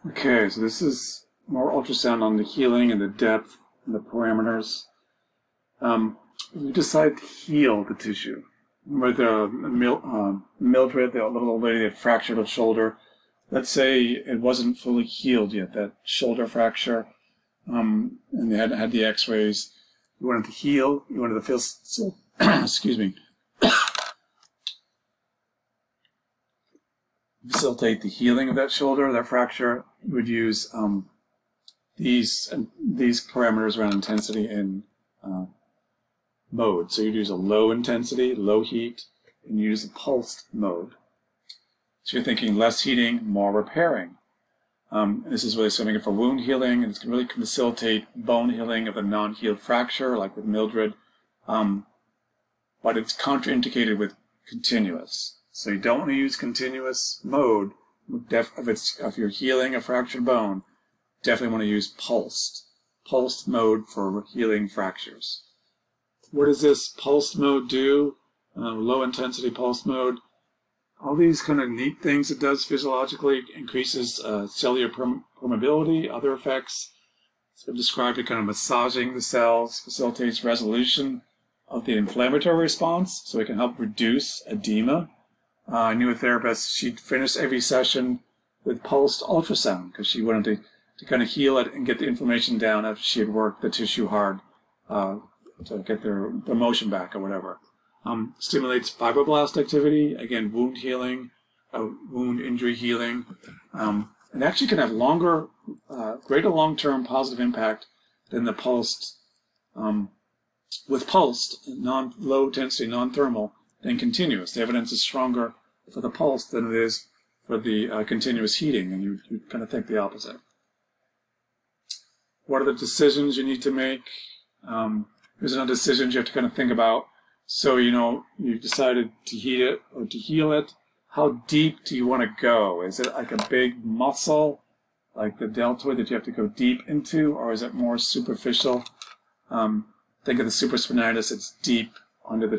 Okay, so this is more ultrasound on the healing and the depth and the parameters. We decide to heal the tissue. Remember Mildred, the little old lady that fractured her shoulder. Let's say it wasn't fully healed yet, that shoulder fracture, and they hadn't had the x-rays. You wanted to heal, you wanted to feel, excuse me, facilitate the healing of that shoulder, that fracture. You would use these parameters around intensity and mode. So you'd use a low intensity, low heat, and use the pulsed mode. So you're thinking less heating, more repairing. This is really something for wound healing, and it can really facilitate bone healing of a non-healed fracture, like with Mildred. But it's contraindicated with continuous. So you don't want to use continuous mode if you're healing a fractured bone. Definitely want to use pulsed mode for healing fractures. What does this pulsed mode do? Low intensity pulsed mode. All these kind of neat things it does physiologically: increases cellular permeability, other effects. It's been described as kind of massaging the cells, facilitates resolution of the inflammatory response, so it can help reduce edema. I knew a therapist, she'd finish every session with pulsed ultrasound because she wanted to kind of heal it and get the inflammation down after she had worked the tissue hard to get their motion back or whatever. Stimulates fibroblast activity, again, wound healing, wound injury healing, and actually can have greater long-term positive impact than the pulsed, with pulsed, low intensity, non-thermal, than continuous. The evidence is stronger for the pulse than it is for the continuous heating, and you kind of think the opposite. What are the decisions you need to make? Here's another decisions you have to kind of think about. So, you've decided to heat it or to heal it. How deep do you want to go? Is it like a big muscle, like the deltoid that you have to go deep into, or is it more superficial? Think of the supraspinatus, it's deep under the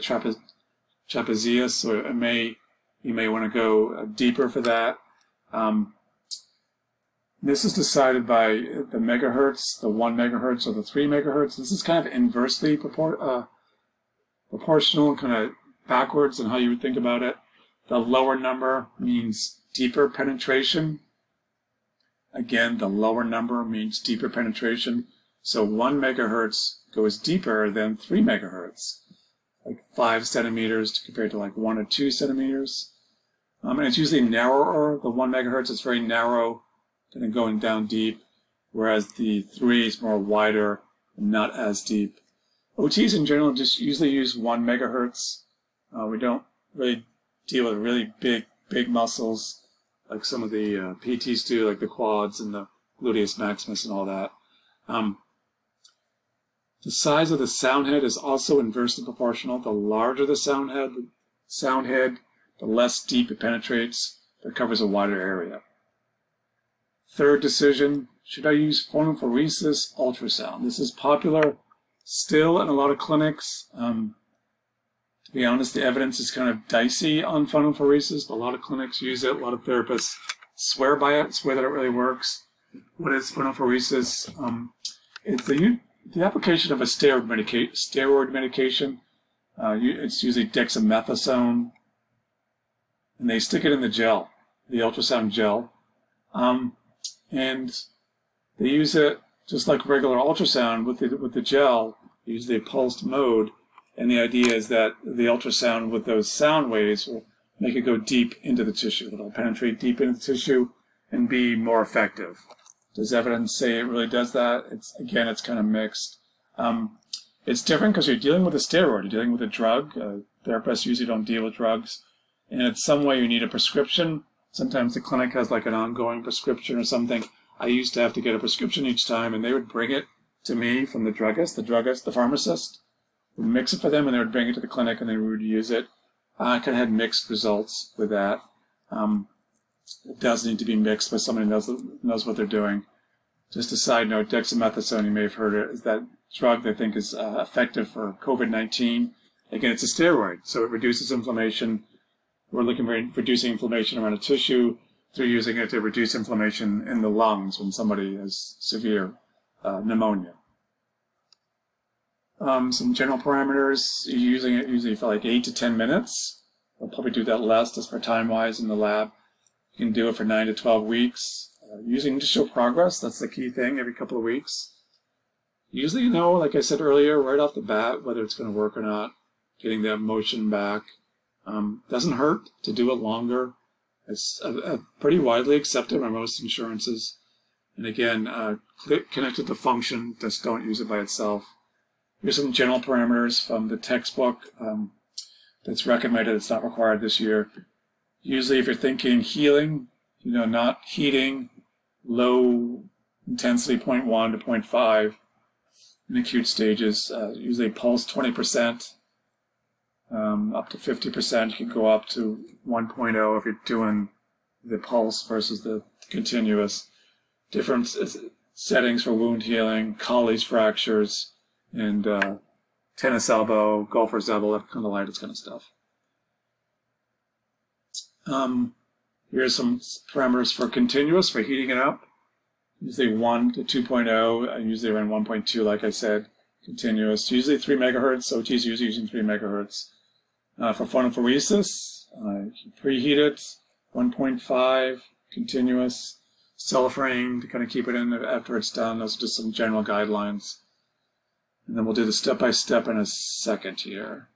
trapezius, so you may want to go deeper for that. This is decided by the megahertz, the 1 megahertz or the 3 megahertz. This is kind of inversely proportional, kind of backwards in how you would think about it. The lower number means deeper penetration. Again, the lower number means deeper penetration. So 1 megahertz goes deeper than 3 megahertz, like 5 centimeters compared to like 1 or 2 centimeters. And it's usually narrower. The 1 megahertz is very narrow, kind of going down deep, whereas the 3 is more wider and not as deep. OTs in general just usually use 1 megahertz. We don't really deal with really big muscles like some of the PTs do, like the quads and the gluteus maximus and all that. The size of the sound head is also inversely proportional. The larger the sound head, the less deep it penetrates, but covers a wider area. Third decision, should I use phonophoresis ultrasound? This is popular still in a lot of clinics. To be honest, the evidence is kind of dicey on phonophoresis, but a lot of clinics use it. A lot of therapists swear by it, swear that it really works. What is phonophoresis? It's the application of a steroid medication. It's usually dexamethasone, and they stick it in the gel, the ultrasound gel. And they use it just like regular ultrasound with the gel, use the pulsed mode, and the idea is that the ultrasound with those sound waves will make it go deep into the tissue. It'll penetrate deep into the tissue and be more effective. Does evidence say it really does that? Again, it's kind of mixed. It's different because you're dealing with a steroid, you're dealing with a drug. Therapists usually don't deal with drugs. And in some way you need a prescription. Sometimes the clinic has like an ongoing prescription or something. I used to have to get a prescription each time, and they would bring it to me from the druggist, the pharmacist, would mix it for them, and they would bring it to the clinic, and they would use it. I kind of had mixed results with that. It does need to be mixed by somebody who knows what they're doing. Just a side note, dexamethasone, you may have heard it, is that drug they think is effective for COVID-19. Again, it's a steroid, so it reduces inflammation. We're looking for reducing inflammation around a tissue, they're using it to reduce inflammation in the lungs when somebody has severe pneumonia. Some general parameters, you're using it usually for like 8 to 10 minutes. I'll probably do that less just for time-wise in the lab. You can do it for 9 to 12 weeks. Using to show progress, that's the key thing, every couple of weeks. Usually, you know, like I said earlier, right off the bat, whether it's going to work or not, getting that motion back. Doesn't hurt to do it longer. It's pretty widely accepted by most insurances. And again, connected to function, just don't use it by itself. Here's some general parameters from the textbook that's recommended. It's not required this year. Usually if you're thinking healing, you know, not heating, low intensity 0.1 to 0.5 in acute stages, usually pulse 20%, up to 50%. You can go up to 1.0 if you're doing the pulse versus the continuous. Different settings for wound healing, Colles fractures, and tennis elbow, golfer's elbow, that kind of lightest kind of stuff. Here's some parameters for continuous, for heating it up. Usually 1 to 2.0, usually around 1.2, like I said, continuous. Usually 3 megahertz, OT is usually using 3 megahertz. For phonophoresis, preheat it, 1.5, continuous. Cellophane to kind of keep it in after it's done. Those are just some general guidelines. And then we'll do the step-by-step in a second here.